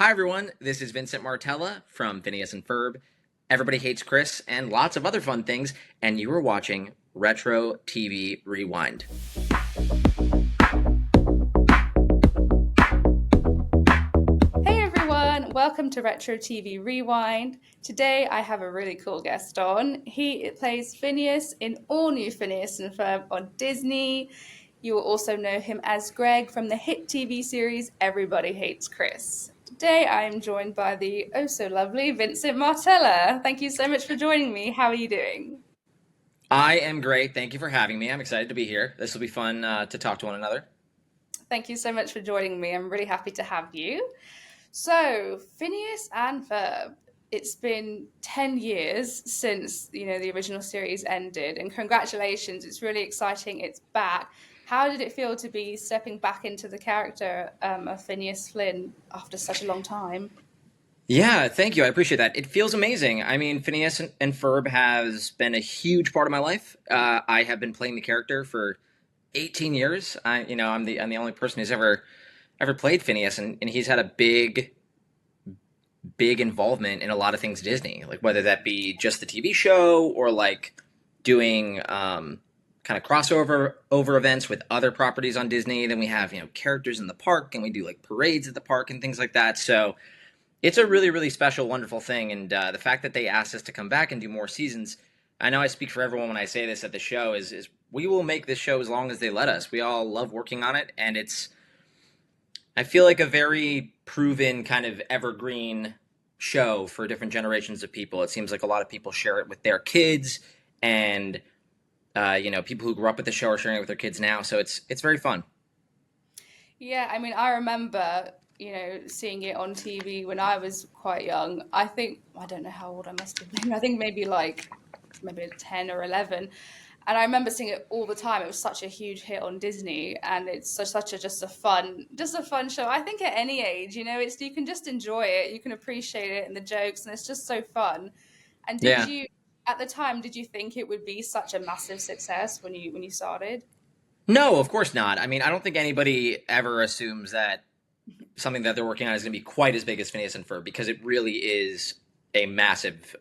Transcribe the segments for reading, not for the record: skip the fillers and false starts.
Hi, everyone. This is Vincent Martella from Phineas and Ferb. Everybody Hates Chris and lots of other fun things. And you are watching Retro TV Rewind. Hey everyone, welcome to Retro TV Rewind. Today I have a really cool guest on. He plays Phineas in all new Phineas and Ferb on Disney. You will also know him as Greg from the hit TV series Everybody Hates Chris. Today I am joined by the oh so lovely Vincent Martella. Thank you so much for joining me. How are you doing? I am great. Thank you for having me. I'm excited to be here. This will be fun to talk to one another. Thank you so much for joining me. I'm really happy to have you. So, Phineas and Ferb, it's been 10 years since, the original series ended, and congratulations, it's really exciting. It's back. How did it feel to be stepping back into the character of Phineas Flynn after such a long time? Yeah, thank you. I appreciate that. It feels amazing. I mean, Phineas and Ferb has been a huge part of my life. I have been playing the character for 18 years. I'm the only person who's ever played Phineas, and he's had a big involvement in a lot of things Disney, like whether that be just the TV show or like doing kind of crossover over events with other properties on Disney. Then we have characters in the park, and we do like parades at the park and things like that. So it's a really special, wonderful thing, and the fact that they asked us to come back and do more seasons. I know I speak for everyone when I say this at the show. Is we will make this show as long as they let us. We all love working on it, and I feel like a very proven kind of evergreen show for different generations of people. It seems like a lot of people share it with their kids, and people who grew up with the show are sharing it with their kids now. So it's very fun. Yeah, I mean, I remember, seeing it on TV when I was quite young. I don't know how old I must have been. I think maybe 10 or 11. And I remember seeing it all the time. It was such a huge hit on Disney, and it's such a just a fun show. I think at any age, it's you can just enjoy it, you can appreciate it and the jokes, and it's just so fun. And Yeah. at the time, did you think it would be such a massive success when you started? No, of course not. I mean, I don't think anybody ever assumes that something that they're working on is going to be quite as big as Phineas and Ferb, because it really is a massive,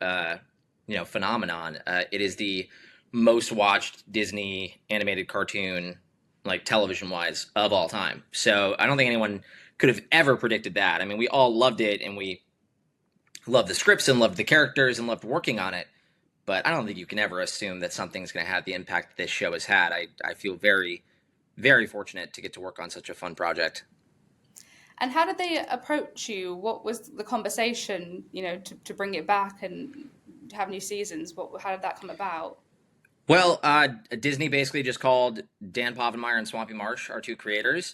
phenomenon. It is the most watched Disney animated cartoon, like television wise, of all time. So I don't think anyone could have ever predicted that. I mean, we all loved it, and we loved the scripts and loved the characters and loved working on it. But I don't think you can ever assume that something's going to have the impact that this show has had. I feel very fortunate to get to work on such a fun project. And how did they approach you? What was the conversation, to bring it back and have new seasons? How did that come about? Well, Disney basically just called Dan Povenmire and Swampy Marsh, our two creators,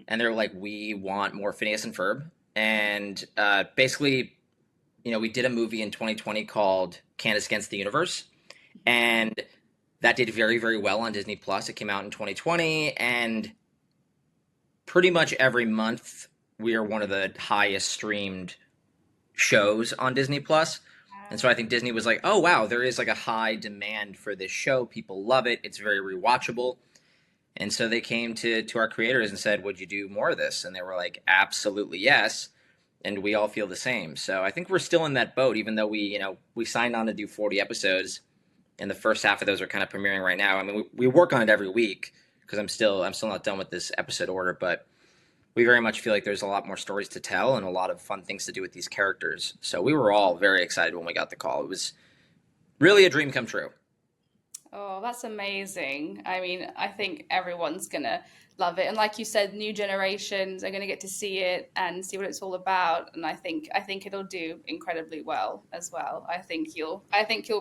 and they're like, "We want more Phineas and Ferb." And basically, we did a movie in 2020 called Candace Against the Universe, and that did very well on Disney Plus. It came out in 2020, and pretty much every month we are one of the highest streamed shows on Disney Plus. And so I think Disney was like, "Oh wow, there is like a high demand for this show. People love it. It's very rewatchable." And so they came to our creators and said, "Would you do more of this?" And they were like, "Absolutely yes." And we all feel the same. So I think we're still in that boat, even though we signed on to do 40 episodes, and the first half of those are kind of premiering right now. I mean, we work on it every week because I'm still not done with this episode order, but we very much feel like there's a lot more stories to tell and a lot of fun things to do with these characters. So we were all very excited when we got the call. It was really a dream come true. Oh, that's amazing. I mean, I think everyone's gonna love it. And like you said, new generations are gonna get to see it and see what it's all about. And I think it'll do incredibly well as well. I think you'll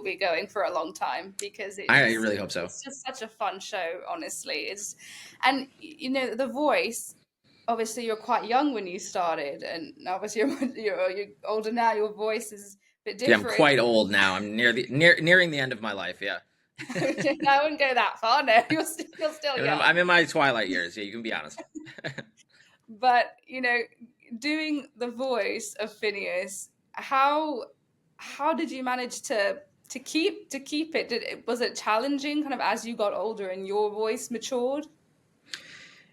be going for a long time because I really hope so. it's just such a fun show, honestly. And the voice, obviously you're quite young when you started, and obviously you're older now, your voice is a bit Yeah, I'm different. quite old now. I'm nearing the end of my life. Yeah, I wouldn't go that far. No, you're still I'm young. in my twilight years. Yeah, you can be honest. But doing the voice of Phineas, how did you manage to keep it? Was it challenging, kind of as you got older and your voice matured?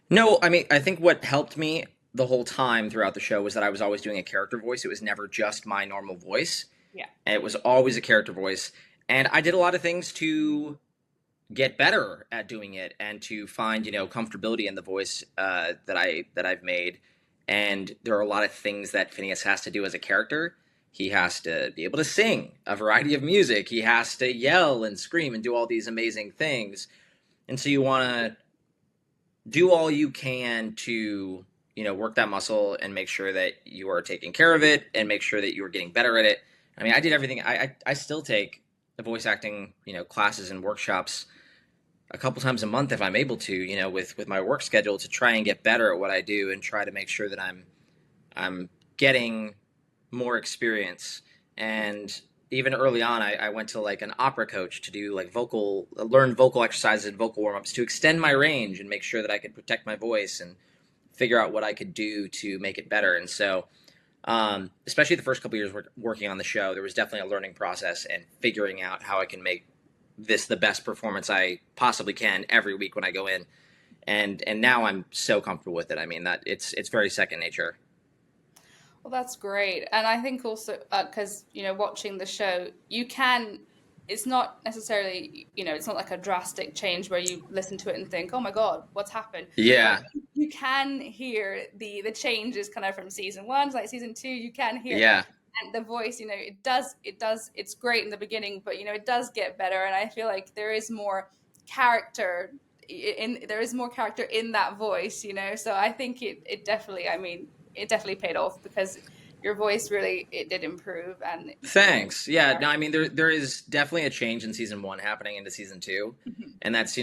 No, I mean, I think what helped me the whole time throughout the show was that I was always doing a character voice. It was never just my normal voice. Yeah. And it was always a character voice. And I did a lot of things to get better at doing it and to find, comfortability in the voice that I've made. And there are a lot of things that Phineas has to do as a character. He has to be able to sing a variety of music. He has to yell and scream and do all these amazing things. And so you want to do all you can to, work that muscle and make sure that you are taking care of it and make sure that you are getting better at it. I mean, I did everything. I still take the voice acting, classes and workshops a couple times a month if I'm able to, with my work schedule to try and get better at what I do and try to make sure that I'm getting more experience. And even early on, I went to like an opera coach to do like learn vocal exercises and vocal warm-ups to extend my range and make sure that I could protect my voice and figure out what I could do to make it better. And so, especially the first couple years working on the show, there was definitely a learning process and figuring out how I can make this the best performance I possibly can every week when I go in. And now I'm so comfortable with it. I mean, that it's very second nature. Well, that's great. And I think also because, watching the show, it's not necessarily, it's not like a drastic change where you listen to it and think, oh my God, what's happened? Yeah. But you can hear the changes kind of from season 1 to like season 2. You can hear Yeah. and the voice, it's great in the beginning, but, it does get better. And I feel like there is more character in that voice, so I think it definitely, it definitely paid off because your voice really, it did improve. And thanks. Yeah, no, I mean there is definitely a change in season 1 happening into season 2. And that's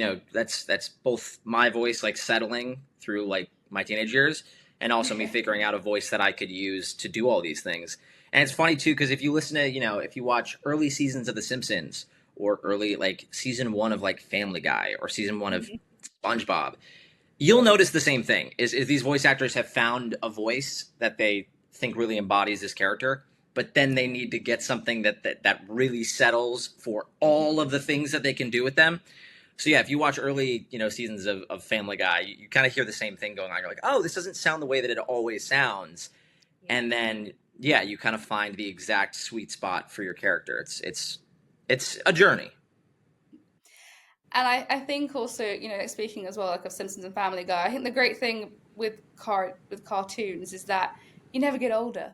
that's both my voice like settling through like my teenage years and also me figuring out a voice that I could use to do all these things. And it's funny too because if you listen to, if you watch early seasons of The Simpsons or early like season 1 of like Family Guy or season 1 of SpongeBob, you'll notice the same thing is these voice actors have found a voice that they think really embodies this character, but then they need to get something that really settles for all of the things that they can do with them. So yeah, if you watch early, seasons of Family Guy, you kind of hear the same thing going on. You're like, oh, this doesn't sound the way that it always sounds. Yeah. And then, yeah, you kind of find the exact sweet spot for your character. It's a journey. And I think also, speaking as well, like of Simpsons and Family Guy, I think the great thing with cartoons is that you never get older.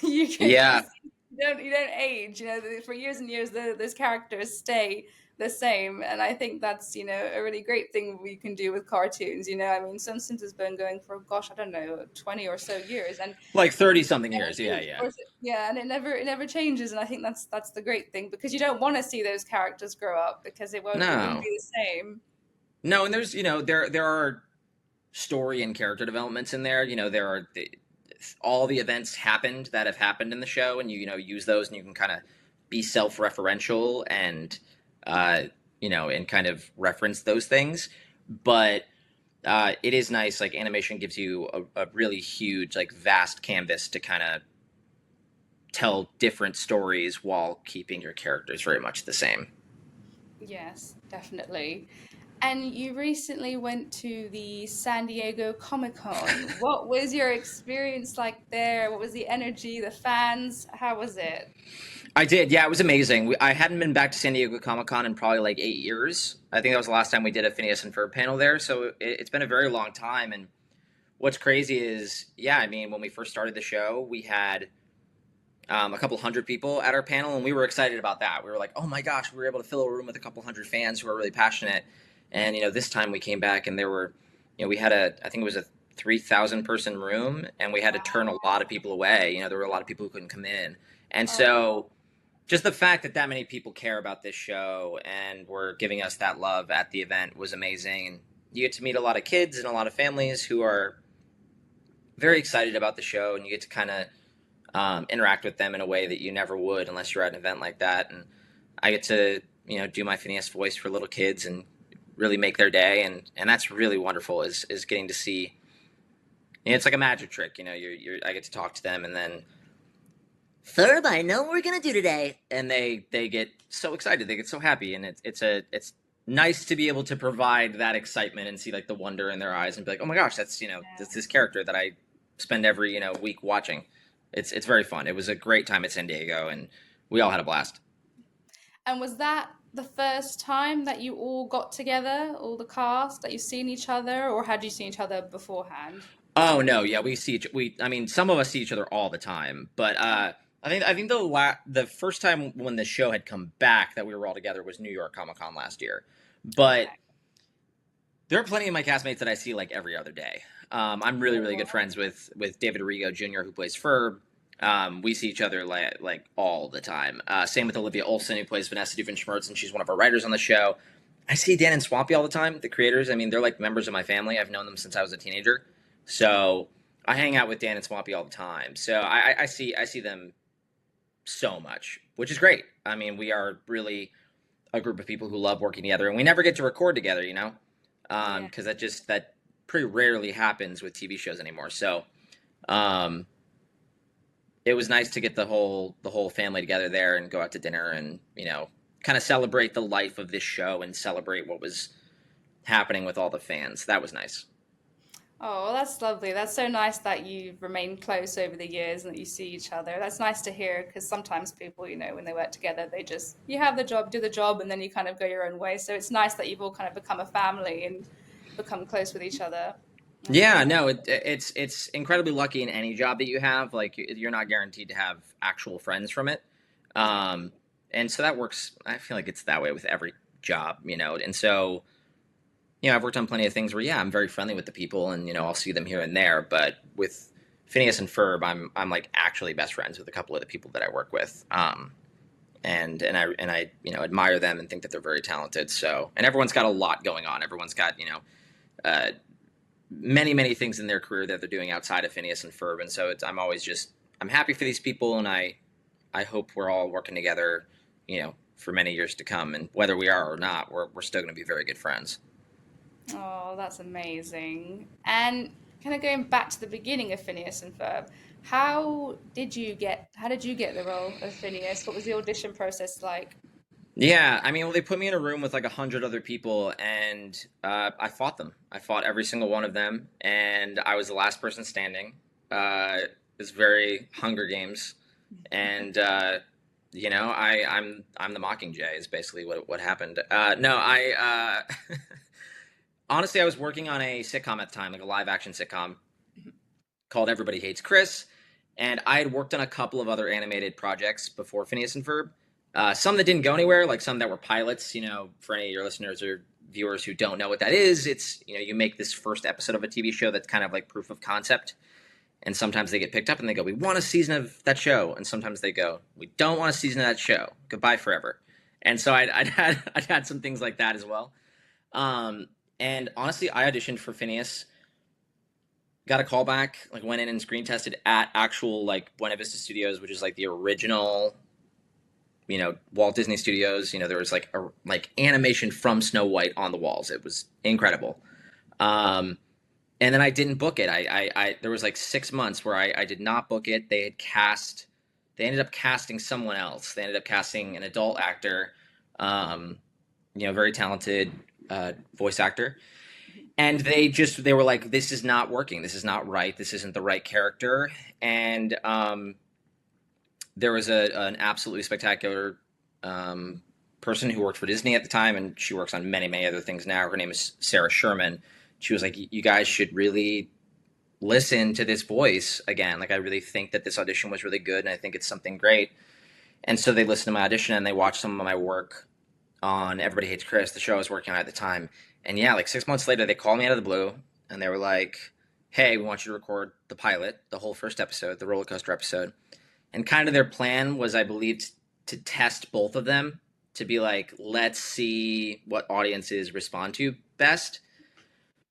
You don't age. For years and years, those characters stay the same, and I think that's a really great thing we can do with cartoons. Simpsons has been going for I don't know 20 or so years, and like 30 something years. Yeah, and it never changes, and I think that's the great thing because you don't want to see those characters grow up because it wouldn't be the same. No, and there's there are story and character developments in there. There are all the events that have happened in the show, and use those, and you can kind of be self-referential and and kind of reference those things. But it is nice. Like animation gives you a really huge, like vast canvas to kind of tell different stories while keeping your characters very much the same. Yes, definitely. And you recently went to the San Diego Comic-Con. What was your experience like there? What was the energy, the fans? How was it? I did. Yeah, it was amazing. I hadn't been back to San Diego Comic-Con in probably like 8 years. I think that was the last time we did a Phineas and Ferb panel there. So it's been a very long time. And what's crazy is, when we first started the show, we had a couple hundred people at our panel, and we were excited about that. We were like, oh my gosh, we were able to fill a room with a couple hundred fans who are really passionate. And, this time we came back and there were, we had I think it was a 3,000 person room, and we had to turn a lot of people away. There were a lot of people who couldn't come in. And so just the fact that many people care about this show and were giving us that love at the event was amazing. And you get to meet a lot of kids and a lot of families who are very excited about the show, and you get to kind of interact with them in a way that you never would unless you're at an event like that. And I get to, do my Phineas voice for little kids and really make their day, and that's really wonderful is getting to see. It's like a magic trick, I get to talk to them, and then Ferb, I know what we're gonna do today, and they get so excited, they get so happy, and it's nice to be able to provide that excitement and see like the wonder in their eyes and be like, oh my gosh, that's that's this character that I spend every, week watching. It's very fun. It was a great time at San Diego, and we all had a blast. And was that the first time that you all got together, all the cast, that you've seen each other, or had you seen each other beforehand? Oh no, yeah, I mean, some of us see each other all the time, but I think the first time when the show had come back that we were all together was New York Comic Con last year. But Okay. there are plenty of my castmates that I see like every other day. I'm really, really good Oh, friends with David Arrigo Jr., who plays Ferb. We see each other like all the time. Same with Olivia Olson, who plays Vanessa Doofenshmirtz, and she's one of our writers on the show. I see Dan and Swampy all the time. The creators, I mean, they're like members of my family. I've known them since I was a teenager, so I hang out with Dan and Swampy all the time. So I see them so much, which is great. I mean, we are really a group of people who love working together, and we never get to record together, yeah. because that pretty rarely happens with TV shows anymore. So um, it was nice to get the whole family together there and go out to dinner and kind of celebrate the life of this show and celebrate what was happening with all the fans. That was nice. Oh, well, that's lovely. That's so nice that you've remained close over the years and that you see each other. That's nice to hear because sometimes people, when they work together, you have the job, do the job, and then you kind of go your own way. So it's nice that you've all kind of become a family and become close with each other. That's Yeah, really nice. no, it's incredibly lucky in any job that you have. Like you're not guaranteed to have actual friends from it, Yeah. um, and so that works. I feel like it's that way with every job. And so I've worked on plenty of things where I'm very friendly with the people, and I'll see them here and there. But with Phineas and Ferb, I'm like actually best friends with a couple of the people that I work with, and I admire them and think that they're very talented. So, and everyone's got a lot going on. Everyone's got uh, many many things in their career that they're doing outside of Phineas and Ferb, and so I'm happy for these people, and I hope we're all working together, for many years to come, and whether we are or not, we're still going to be very good friends. Oh, that's amazing. And kind of going back to the beginning of Phineas and Ferb, how did you get the role of Phineas? What was the audition process like? Yeah, I mean, well, they put me in a room with like 100 other people, and I fought them. I fought every single one of them, and I was the last person standing. It was very Hunger Games, and I'm the Mockingjay is basically what happened. No, honestly, I was working on a sitcom at the time, like a live action sitcom called Everybody Hates Chris, and I had worked on a couple of other animated projects before Phineas and Ferb. Some that didn't go anywhere, like some that were pilots. For any of your listeners or viewers who don't know what that is, it's you make this first episode of a TV show that's kind of like proof of concept, and sometimes they get picked up and they go, "We want a season of that show," and sometimes they go, "We don't want a season of that show. Goodbye forever." And so I'd had some things like that as well. Um, and honestly, I auditioned for Phineas, got a call back, like went in and screen tested at actual like Buena Vista Studios, which is like the original, Walt Disney Studios. There was like animation from Snow White on the walls. It was incredible. Um, and then I didn't book it. I there was like 6 months where I did not book it. They ended up casting someone else. They ended up casting an adult actor, um, very talented voice actor, and they were like, this is not working, this is not right, this isn't the right character. And there was an absolutely spectacular um, person who worked for Disney at the time, and she works on many many other things now. Her name is Sarah Sherman. She was like, you guys should really listen to this voice again. Like, I really think that this audition was really good, and I think it's something great. And so they listened to my audition and they watched some of my work on Everybody Hates Chris, the show I was working on at the time. And yeah, like 6 months later, they called me out of the blue and they were like, "Hey, we want you to record the pilot, the whole first episode, the roller coaster episode." And kind of their plan was, I believe, to test both of them, to be like, let's see what audiences respond to best.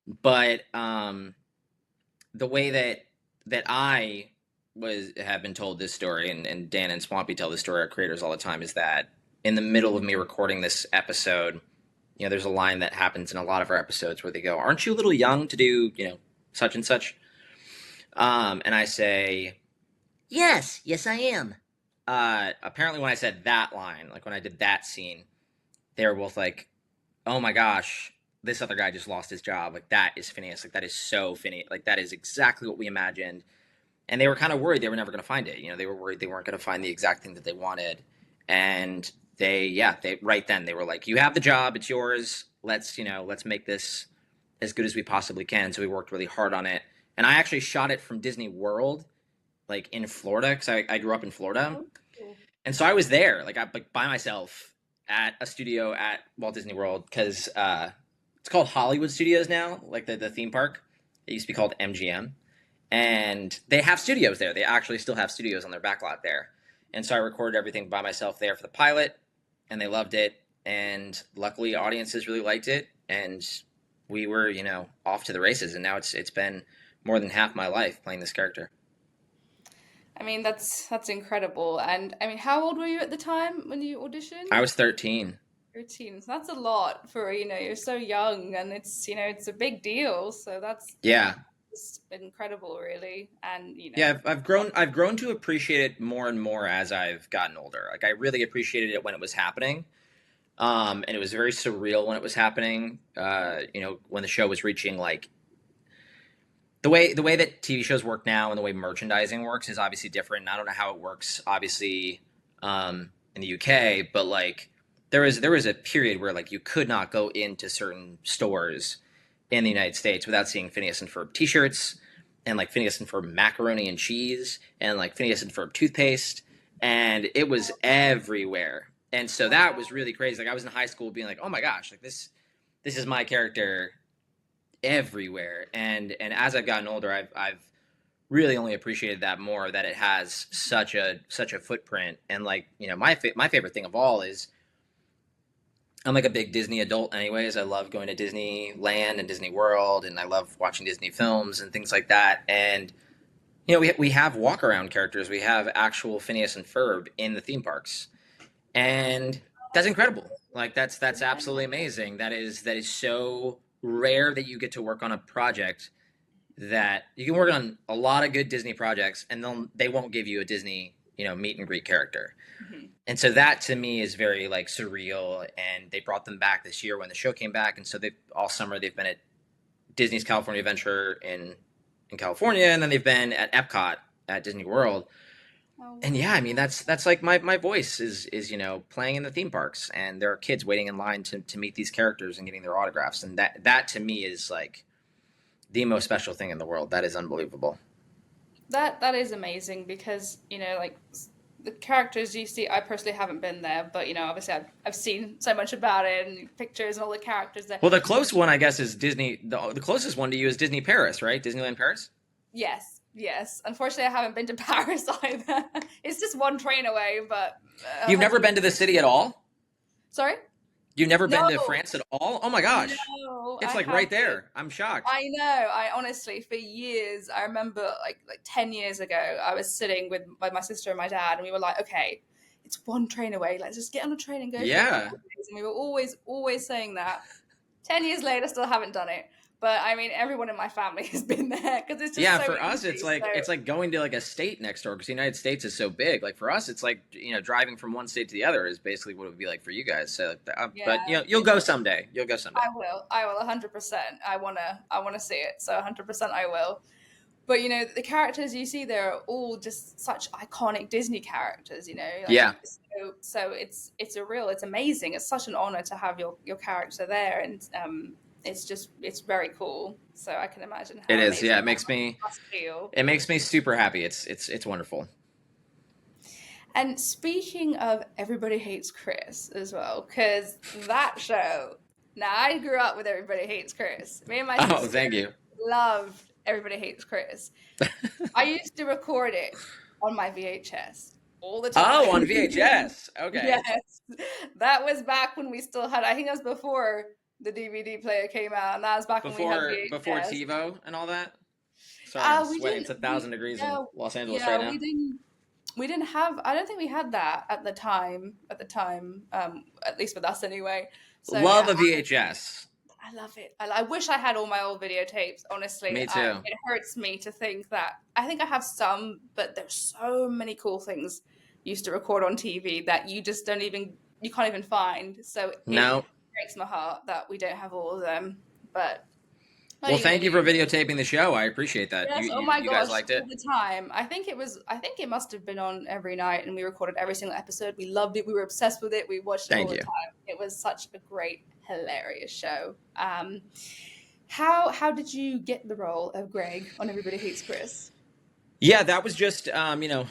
But the way that I was have been told this story, and Dan and Swampy tell this story, our creators, all the time, is that in the middle of me recording this episode, there's a line that happens in a lot of our episodes where they go, "Aren't you a little young to do, such and such?" And I say, "Yes, yes, I am." Apparently, when I said that line, like when I did that scene, they were both like, "Oh my gosh, this other guy just lost his job. Like, that is Phineas. Like, that is so Phineas. Like, that is exactly what we imagined." and they were kind of worried they were never going to find it. They were worried they weren't going to find the exact thing that they wanted, and they right then they were like, "You have the job, it's yours. Let's make this as good as we possibly can." So we worked really hard on it, and I actually shot it from Disney World, like in Florida, because I grew up in Florida, Oh, cool. and so I was there, like by myself at a studio at Walt Disney World, because it's called Hollywood Studios now, like the theme park. It used to be called MGM, and they have studios there. They actually still have studios on their backlot there, and so I recorded everything by myself there for the pilot, and they loved it, and luckily audiences really liked it, and we were off to the races, and now it's been more than half my life playing this character. I mean, that's incredible. And I mean, how old were you at the time when you auditioned? I was 13. 13. So that's a lot for, you're so young, and it's a big deal. So that's Yeah. just incredible, really. And, Yeah, I've grown to appreciate it more and more as I've gotten older. Like I really appreciated it when it was happening. And it was very surreal when it was happening. When the show was reaching, like, the way that TV shows work now and the way merchandising works is obviously different. And I don't know how it works, obviously, in the UK, but like there was a period where like you could not go into certain stores in the United States without seeing Phineas and Ferb T-shirts, and like Phineas and Ferb macaroni and cheese, and like Phineas and Ferb toothpaste, and it was everywhere. And so that was really crazy. Like I was in high school being like, oh my gosh, like this is my character everywhere. And as I've gotten older, I've really only appreciated that more, that it has such a footprint. And like my favorite thing of all is I'm like a big Disney adult anyways. I love going to Disneyland and Disney World, and I love watching Disney films and things like that. And we have walk around characters. We have actual Phineas and Ferb in the theme parks, and that's incredible. Like that's absolutely amazing. That is so rare that you get to work on a project that you can work on a lot of good Disney projects, and they won't give you a Disney meet and greet character. Mhm. And so that to me is very like surreal. And they brought them back this year when the show came back, and so they all summer they've been at Disney's California Adventure in California, and then they've been at Epcot at Disney World. Oh, And yeah, I mean that's like my voice is playing in the theme parks, and there are kids waiting in line to meet these characters and getting their autographs, and that to me is like the most special thing in the world. That is unbelievable. that is amazing because, like the characters you see, I personally haven't been there, but obviously I've seen so much about it and pictures and all the characters there. Well, the close one I guess is Disney. The closest one to you is Disney Paris, right? Disneyland Paris. Yes, yes. Unfortunately, I haven't been to Paris either. It's just one train away, but You've never hopefully. been to the city at all? Sorry? You've never been to No, France at all? Oh my gosh, no, it's I like right haven't. there. I'm shocked. I know. I honestly, for years, I remember like 10 years ago, I was sitting with my sister and my dad, and we were like, okay, it's one train away. Let's just get on a train and go for a Yeah, couple of days. And we were always saying that. 10 years later, still haven't done it. But I mean, everyone in my family has been there because it's just yeah. so For us, easy. it's So like going to like a state next door, because the United States is so big. Like for us, it's like driving from one state to the other is basically what it would be like for you guys. So, but yeah, you'll go someday. You'll go someday. I will 100%. I wanna see it. So 100% I will. But the characters you see there are all just such iconic Disney characters. Like Yeah, so it's amazing. It's such an honor to have your character there, and it's very cool. So I can imagine it how is. amazing Yeah, that must feel. it makes me super happy. It's wonderful. And speaking of Everybody Hates Chris as well, because that show. Now I grew up with Everybody Hates Chris. Me and my Oh, sister thank you. loved Everybody Hates Chris. I used to record it on my VHS all the Oh, on time. VHS. Okay. Yes, that was back when we still had. I think that was before the DVD player came out, and that was back when we had Before VHS. TiVo and all that. Sorry, I'm We sweating. didn't. It's a thousand We degrees in yeah Los Angeles right yeah now. we didn't. We didn't have. I don't think we had that at the time. At least with us anyway. So Love yeah, a VHS. I love it. I wish I had all my old videotapes. Honestly, Me too. it hurts me to think that I think I have some, but there's so many cool things used to record on TV that you can't even find. So it No. breaks my heart that we don't have all of them. But What are Well, you gonna thank do? you for videotaping the show. I appreciate that. Yes, You oh you my you guys gosh, liked all it? the time. I think it must have been on every night and we recorded every single episode. We loved it. We were obsessed with it. We watched it all Thank the you. time. It was such a great, hilarious show. How did you get the role of Greg on Everybody Hates Chris? Yeah, that was just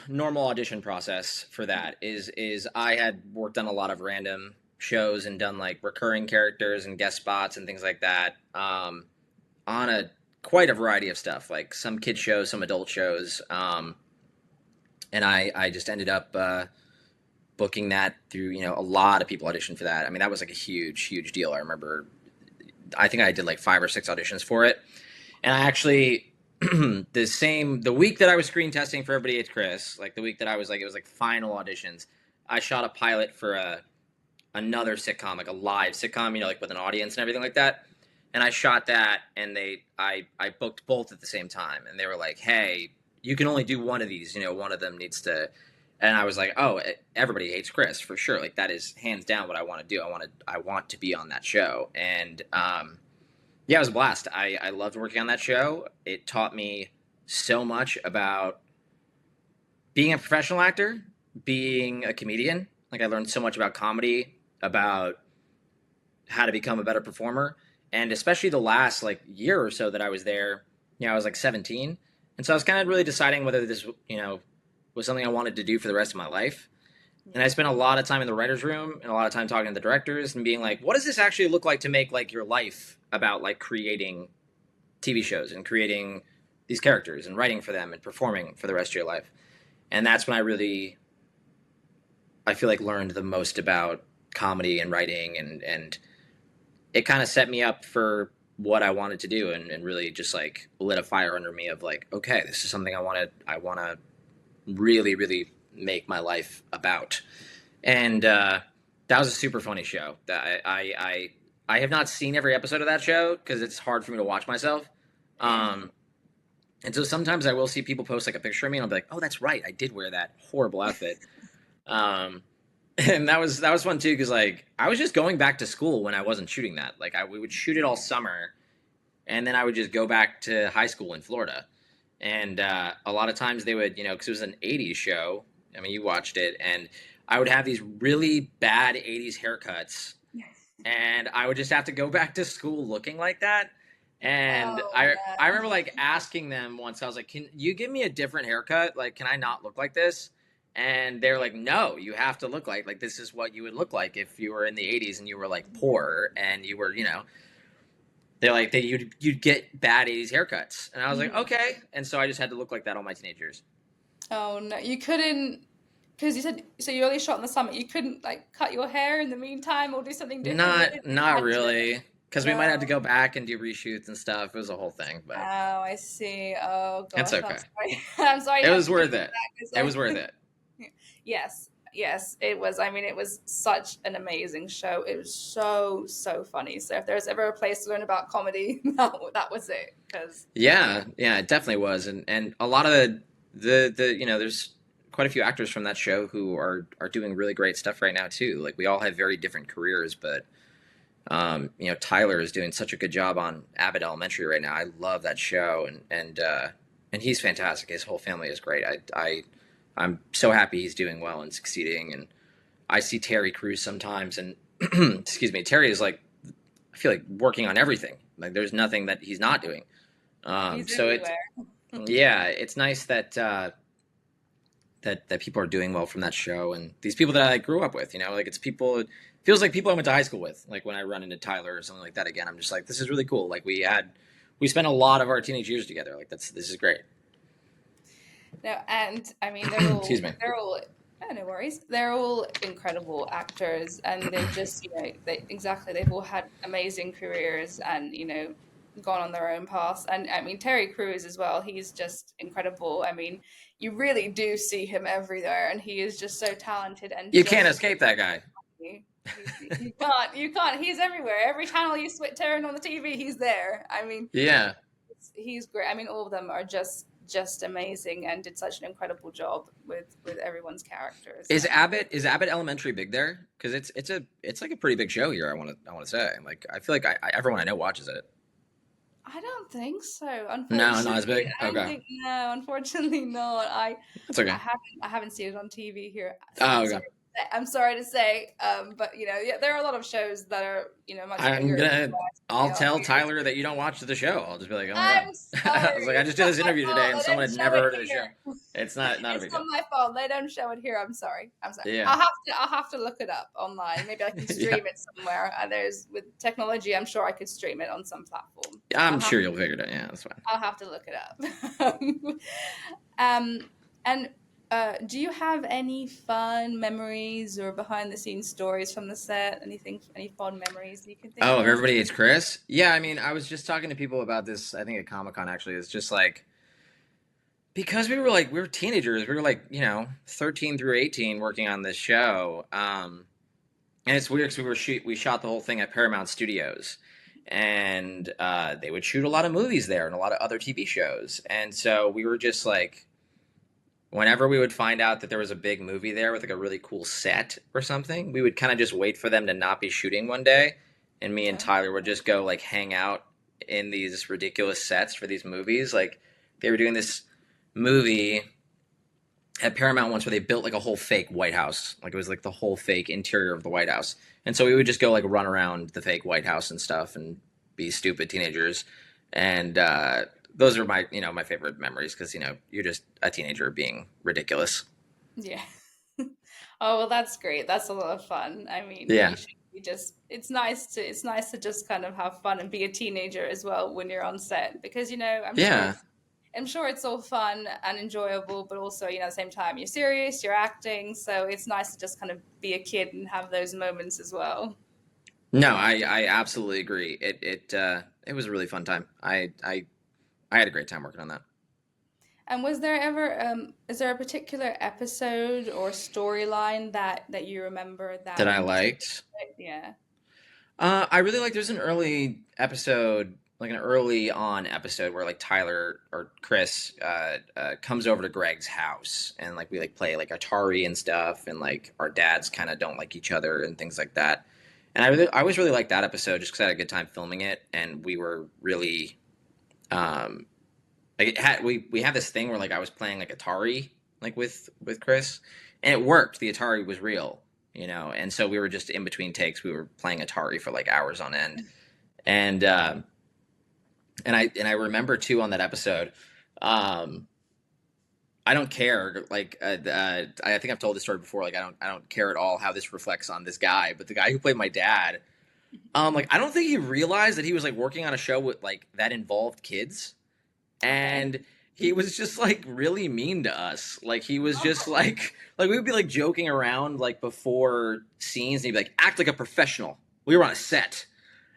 normal audition process for that. Is I had worked on a lot of random shows and done like recurring characters and guest spots and things like that. On a quite a variety of stuff, like some kid shows, some adult shows. And I just ended up booking that through, a lot of people auditioned for that. I mean, that was like a huge deal. I remember, I think I did like 5 or 6 auditions for it. And I actually, the week that I was screen testing for Everybody Hates Chris, like the week that I was like, it was like final auditions, I shot a pilot for another sitcom, like a live sitcom, like with an audience and everything like that. And I shot that, and I booked both at the same time, and they were like, "Hey, you can only do one of these. One of them needs to." And I was like, "Oh, Everybody Hates Chris for sure. Like that is hands down what I want to do. I want to be on that show." And yeah, it was a blast. I loved working on that show. It taught me so much about being a professional actor, being a comedian. Like I learned so much about comedy, about how to become a better performer, and especially the last like year or so that I was there. I was like 17, and so I was kind of really deciding whether this was something I wanted to do for the rest of my life. And I spent a lot of time in the writers' room and a lot of time talking to the directors and being like, what does this actually look like to make like your life about like creating TV shows and creating these characters and writing for them and performing for the rest of your life? And that's when I feel like learned the most about comedy and writing, and it kind of set me up for what I wanted to do, and really just like lit a fire under me of like, okay, this is something I want to really make my life about. And that was a super funny show. That I have not seen every episode of that show because it's hard for me to watch myself. And so sometimes I will see people post like a picture of me, and I'll be like, oh, that's right, I did wear that horrible outfit. And that was fun too, because like I was just going back to school when I wasn't shooting that. Like we would shoot it all summer, and then I would just go back to high school in Florida. And a lot of times they would, because it was an '80s show. I mean, you watched it, and I would have these really bad '80s haircuts, and I would just have to go back to school looking like that. And Oh I man. remember like asking them once, I was like, can you give me a different haircut? Like, can I not look like this? And they're like, no, you have to look like this is what you would look like if you were in the '80s and you were like poor and you were, they're like you'd get bad '80s haircuts. And I was like, Mhm. okay. And so I just had to look like that all my teenage years. Oh no, you couldn't, because you said so you only shot in the summer. You couldn't like cut your hair in the meantime or do something different with it. You Not had to. really, because we might have to No. go back and do reshoots and stuff. It was a whole thing, Oh, but I see. Oh it's gosh, I'm okay. sorry. I'm sorry you It had was to do worth it. that because It was I. worth it. Yes, yes, it was. I mean, it was such an amazing show. It was so funny. So if there's ever a place to learn about comedy, that was it. Because Yeah, it definitely was, and a lot of the there's quite a few actors from that show who are doing really great stuff right now too. Like we all have very different careers, but Tyler is doing such a good job on Abbott Elementary right now. I love that show, and he's fantastic. His whole family is great. I'm so happy he's doing well and succeeding. And I see Terry Crews sometimes, and excuse me, Terry is like, I feel like working on everything. Like there's nothing that he's not doing. he's So everywhere. yeah, it's nice that that people are doing well from that show, and these people that I grew up with. Like it's people. It feels like people I went to high school with. Like when I run into Tyler or something like that again, I'm just like, this is really cool. Like we spent a lot of our teenage years together. Like this is great. No, and I mean Excuse me. they're all oh, no worries. They're all incredible actors, and they've just they've all had amazing careers, and gone on their own paths. And I mean Terry Crews as well. He's just incredible. I mean, you really do see him everywhere, and he is just so talented and You can't just. escape that guy. You can't. He's everywhere. Every channel you turn on the TV, he's there. I mean, Yeah. he's great. I mean, all of them are just amazing and did such an incredible job with everyone's characters. Is Abbott Elementary big there? Because it's like a pretty big show here. I want to say. Like I feel like everyone I know watches it. I don't think so. No, not as Unfortunately, big. I don't Okay, think no. Unfortunately, not. that's I okay. haven't seen it on TV here. Oh, I'm okay. sorry. I'm sorry to say, but yeah, there are a lot of shows that are much I'm bigger in the gonna. US than they I'll are tell here. Tyler that you don't watch the show. I'll just be like, oh my god. I'm I was like, I sorry. just It's did not this my interview today, fault. and They someone don't had show never it heard of the show. here. It's not a It's big not deal. my fault. They don't show it here. I'm sorry. I'm sorry. Yeah, I'll have to look it up online. Maybe I can yeah. stream it somewhere. There's with technology, I'm sure I could stream it on some platform. I'm sure you'll figure it out. Yeah, that's fine. I'll have to look it up. um, and do you have any fun memories or behind the scenes stories from the set? Anything, any fond memories you can think Oh, if of? everybody hates Chris? Yeah, I mean, I was just talking to people about this. I think at Comic Con actually. It's just like because we were teenagers. We were like 13 through 18 working on this show. And it's weird because we shot the whole thing at Paramount Studios, and they would shoot a lot of movies there and a lot of other TV shows. And so we were just like, whenever we would find out that there was a big movie there with like a really cool set or something, we would kind of just wait for them to not be shooting one day, and me and Tyler would just go like hang out in these ridiculous sets for these movies. Like they were doing this movie at Paramount once where they built like a whole fake White House. Like it was like the whole fake interior of the White House. And so we would just go like run around the fake White House and stuff and be stupid teenagers. And those are my favorite memories because you're just a teenager being ridiculous. Yeah. Oh, well, that's great. That's a lot of fun. I mean, Yeah. you should be just it's nice to just kind of have fun and be a teenager as well when you're on set because Yeah. I'm sure it's all fun and enjoyable, but also, at the same time, you're serious, you're acting, so it's nice to just kind of be a kid and have those moments as well. No, I absolutely agree. It was a really fun time. I had a great time working on that. And is there a particular episode or storyline that you remember That that I in particular? liked. Yeah. I really like. There's an early episode, like an early on episode, where like Tyler or Chris comes over to Greg's house, and like we like play like Atari and stuff, and like our dads kind of don't like each other and things like that. And I always really liked that episode just because I had a good time filming it, and we were really um, like we have this thing where like I was playing like Atari like with Chris, and it worked. The Atari was real, and so we were just in between takes. We were playing Atari for like hours on end, and I remember too on that episode. Um, I don't care. Like I think I've told this story before. Like I don't care at all how this reflects on this guy. But the guy who played my dad, like I don't think he realized that he was like working on a show with like that involved kids, Okay. and he was just like really mean to us. Like he was just like we would be like joking around like before scenes, and he'd be like, "Act like a professional." We were on a set,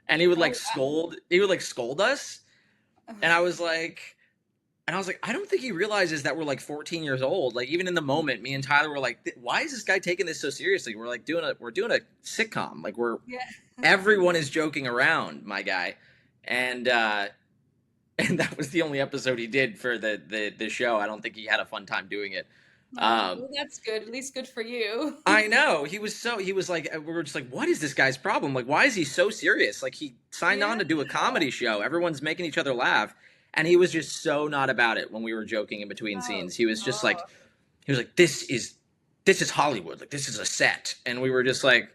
and he would Oh, like scold. He would like scold us, wow. and I was like, I don't think he realizes that we're like 14 years old. Like even in the moment, me and Tyler were like, why is this guy taking this so seriously? We're like we're doing a sitcom. Like Yeah. everyone is joking around, my guy, and and that was the only episode he did for the show. I don't think he had a fun time doing it. Oh, Um, well, that's good. At least good for you. I know he was like we were just like, what is this guy's problem? Like why is he so serious? Like he signed on Yeah. to do a comedy show. Everyone's making each other laugh. And he was just so not about it when we were joking in between Oh scenes. He was just like, gosh. this is Hollywood. Like this is a set. And we were just like,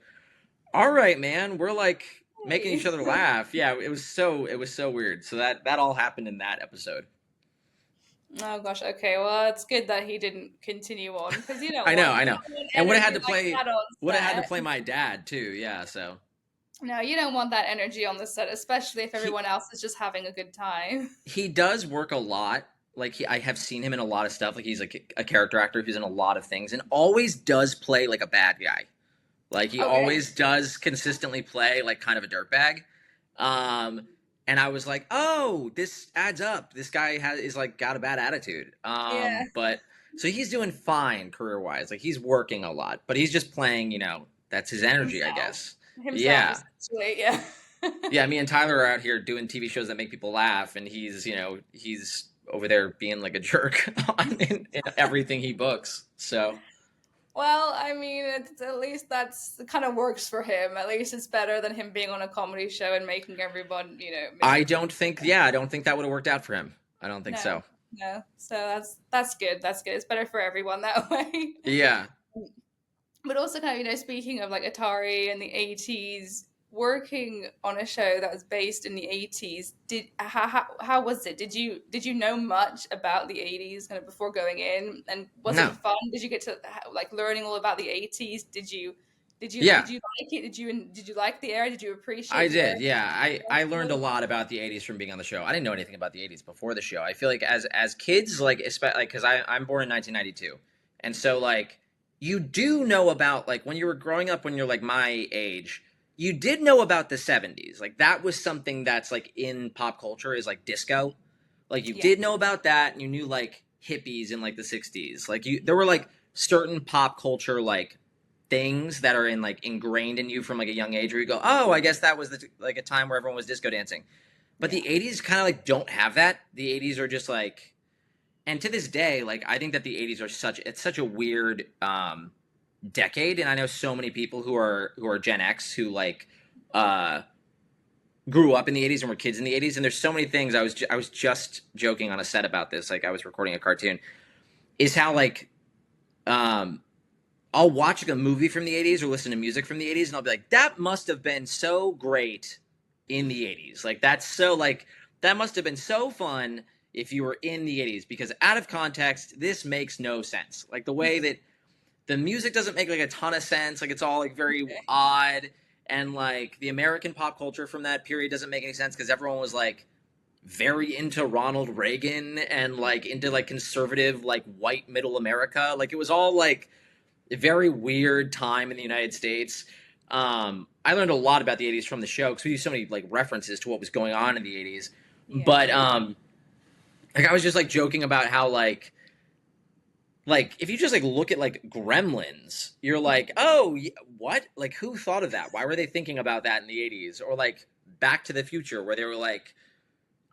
all right, man, we're like making Hey. each other laugh. Yeah, it was so weird. So that all happened in that episode. Oh gosh. Okay. Well, it's good that he didn't continue on because I know, I you know. don't want And energy like that on would have had to set. play my dad too. Yeah, so No, you don't want that energy on the set, especially if he everyone else is just having a good time. he does work a lot. Like I have seen him in a lot of stuff. Like he's like a character actor who's in a lot of things and always does play like a bad guy. Like he Okay. always does consistently play like kind of a dirtbag. Um, and I was like, oh, this adds up. This guy is like got a bad attitude. Yeah. But so he's doing fine career wise. Like he's working a lot, but he's just playing. That's his energy, I Himself. guess. Himself, Yeah, essentially. Yeah. yeah. Me and Tyler are out here doing TV shows that make people laugh, and he's over there being like a jerk in everything he books. So Well, I mean, at least that's it kind of works for him. At least it's better than him being on a comedy show and making everyone, I miserable. don't think, yeah, I don't think that would have worked out for him. I don't think No, so. no. So that's good. That's good. It's better for everyone that way. Yeah. But also, kind of, speaking of like Atari and the 80s, working on a show that was based in the 80s, how was it? Did you know much about the 80s kind of before going in? And was it No. fun? Did you get to like learning all about the 80s? Yeah, Did you like it? Did you like the era? Did you I appreciate the era? did. Yeah, I learned a lot about the '80s from being on the show. I didn't know anything about the '80s before the show. I feel like as kids, like especially like because I'm born in 1992, and so like you do know about like when you were growing up when you're like my age, you did know about the '70s. Like that was something that's like in pop culture is like disco. Like you Yeah. did know about that, and you knew like hippies in like the '60s. Like you there were like certain pop culture like things that are in like ingrained in you from like a young age where you go, oh, I guess that was like a time where everyone was disco dancing. But Yeah. the '80s kind of like don't have that. The '80s are just like, and to this day, like I think that the '80s are such a weird decade, and I know so many people who are Gen X who like uh grew up in the '80s and were kids in the '80s, and there's so many things. I was just joking on a set about this, like I was recording a cartoon, is how like um I'll watch like a movie from the '80s or listen to music from the '80s, and I'll be like, that must have been so great in the '80s. Like that's so like that must have been so fun if you were in the '80s because out of context, this makes no sense. Like the way that the music doesn't make like a ton of sense. Like it's all like very Okay. odd, and like the American pop culture from that period doesn't make any sense because everyone was like very into Ronald Reagan and like into like conservative like white middle America. Like it was all like a very weird time in the United States. I learned a lot about the '80s from the show because we used so many like references to what was going on in the '80s. Yeah. But like I was just like joking about how like if you just like look at like Gremlins, you're like, oh, what? Like who thought of that? Why were they thinking about that in the '80s? Or like Back to the Future, where they were like,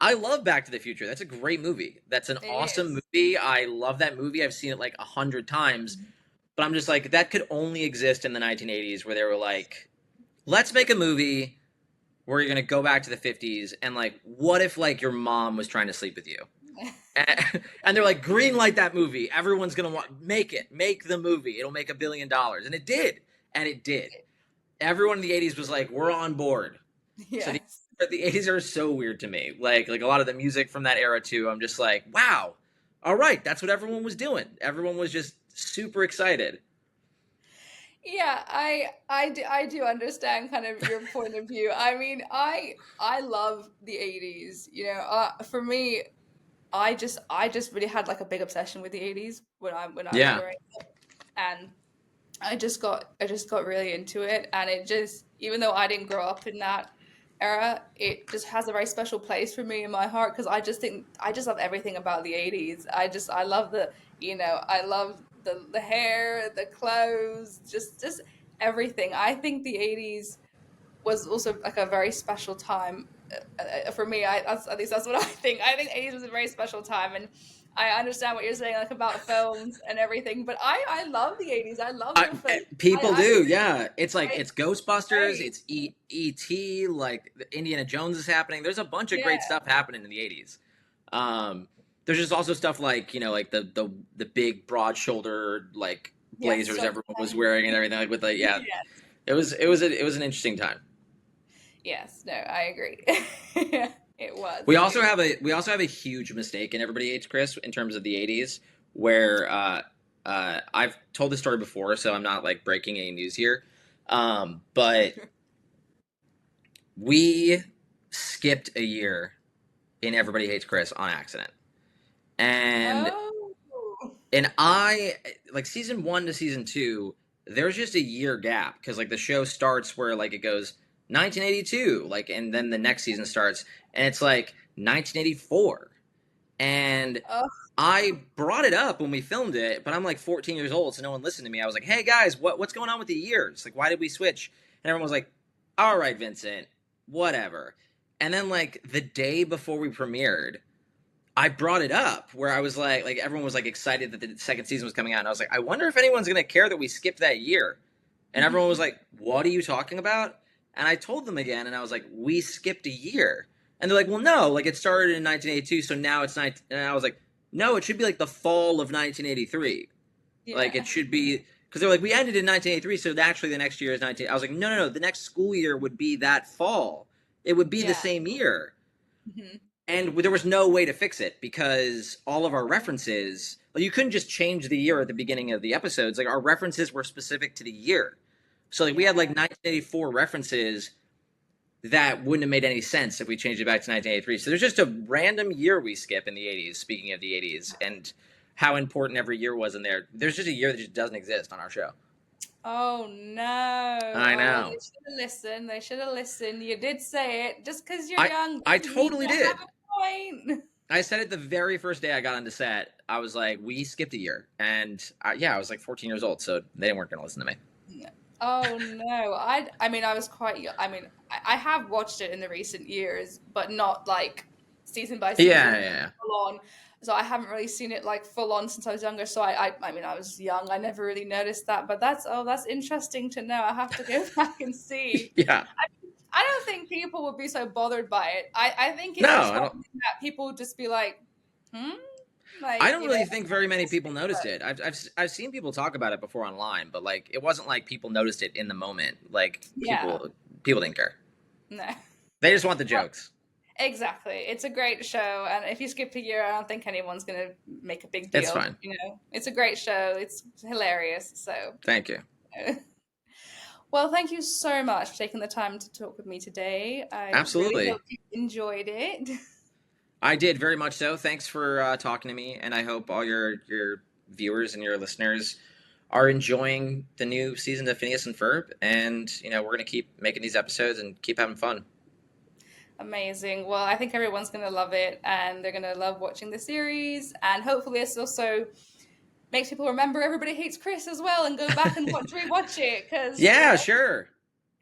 I love Back to the Future. That's a great movie. That's an It awesome is. movie. I love that movie. I've seen it like 100 times. But I'm just like, that could only exist in the 1980s where they were like, let's make a movie where you're going to go back to the 50s and like, what if like your mom was trying to sleep with you? And they're like, green light that movie. Everyone's going to make the movie. It'll make $1 billion. And it did. And it did. Everyone in the 80s was like, we're on board. So Yes. the 80s are so weird to me. Like a lot of the music from that era too. I'm just like, wow. All right. That's what everyone was doing. Everyone was just super excited. Yeah, I do understand kind of your point of view. I mean, I love the 80s. For me, I just really had like a big obsession with the 80s when I was Yeah. growing up, and I just got really into it, and it just, even though I didn't grow up in that era, it just has a very special place for me in my heart because I just think I just love everything about the 80s. I love I love the hair, the clothes, just everything. I think the 80s was also like a very special time for me. At least that's what I think. I think 80s was a very special time, and I understand what you're saying, like about films and everything. But I love the 80s. I love the films. People I do, yeah. It's like it's it's Ghostbusters, great. it's E.T., like Indiana Jones is happening. There's a bunch of great Yeah. stuff happening in the '80s. Um, there's just also stuff like like the big broad shouldered like Yes. blazers everyone was wearing and everything like with the yeah. Yeah. It was an interesting time. Yes. No, I agree. It was. It was. We also have a huge mistake in Everybody Hates Chris in terms of the '80s, where I've told this story before, so I'm not like breaking any news here. But we skipped a year in Everybody Hates Chris on accident, and Oh. I like season one to season two. There's just a year gap because like the show starts where like it goes 1982, like, and then the next season starts, and it's like 1984. And Oh. I brought it up when we filmed it, but I'm like 14 years old, so no one listened to me. I was like, "Hey guys, what's going on with the years? Like, why did we switch?" And everyone was like, "All right, Vincent, whatever." And then like the day before we premiered, I brought it up where I was like everyone was like excited that the second season was coming out, and I was like, I wonder if anyone's gonna care that we skipped that year. And everyone was Mhm. like, "What are you talking about?" And I told them again, and I was like, "We skipped a year." And they're like, "Well, no, like it started in 1982, so now it's 19." And I was like, "No, it should be like the fall of 1983. Like it Yeah. should be." Because they're like, we ended in 1983, so actually the next year is 19. I was like, no, no, no. The next school year would be that fall. It would be the Yeah. same year. Mhm. And there was no way to fix it because all of our references, like you couldn't just change the year at the beginning of the episodes. Like our references were specific to the year. So like we had Yeah. like 1984 references that wouldn't have made any sense if we changed it back to 1983. So there's just a random year we skip in the 80s, speaking of the 80s, and how important every year was in there. There's just a year that just doesn't exist on our show. Oh no. I Oh well, know. they should have listened. They should have listened. You did say it. Just because you're I young I doesn't mean totally you have did. a point. I said it the very first day I got onto set. I was like, we skipped a year. And yeah, I was like 14 years old, so they weren't going to listen to me. No. Oh no. I mean I was quite young. I mean I have watched it in the recent years, but not like season by Yeah, season yeah. full on. So I haven't really seen it like full on since I was younger. So I mean I was young. I never really noticed that. But that's interesting to know. I have to go back and see. Yeah. I don't think people would be so bothered by it. I think No, it's just I one don't. thing that people would just be like, hmm? I Like, don't you know, really think very many this people thing, noticed but it. I've seen people talk about it before online, but like it wasn't like people noticed it in the moment. Like yeah, people didn't care. no. They just want the Well, jokes. exactly. It's a great show, and if you skip a year, I don't think anyone's going to make a big It's deal. fine. You know, it's a great show. It's hilarious. So, Thank you. well, thank you so much for taking the time to talk with me today. I really Absolutely. hope you enjoyed it. I did very much so. Thanks for talking to me, and I hope all your viewers and your listeners are enjoying the new season of Phineas and Ferb. And we're gonna keep making these episodes and keep having fun. Amazing. Well, I think everyone's going to love it and they're going to love watching the series. And hopefully, this also makes people remember Everybody Hates Chris as well and go back and rewatch it because, you Yeah, know, sure.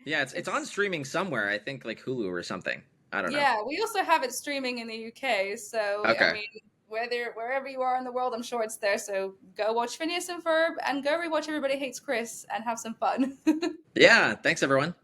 Yeah, it's on it's, streaming somewhere. I think like Hulu or something. I don't know. yeah, we also have it streaming in the UK. So, I Okay. mean, wherever you are in the world, I'm sure it's there. So go watch Phineas and Ferb and go rewatch Everybody Hates Chris and have some fun. Yeah. Thanks, everyone.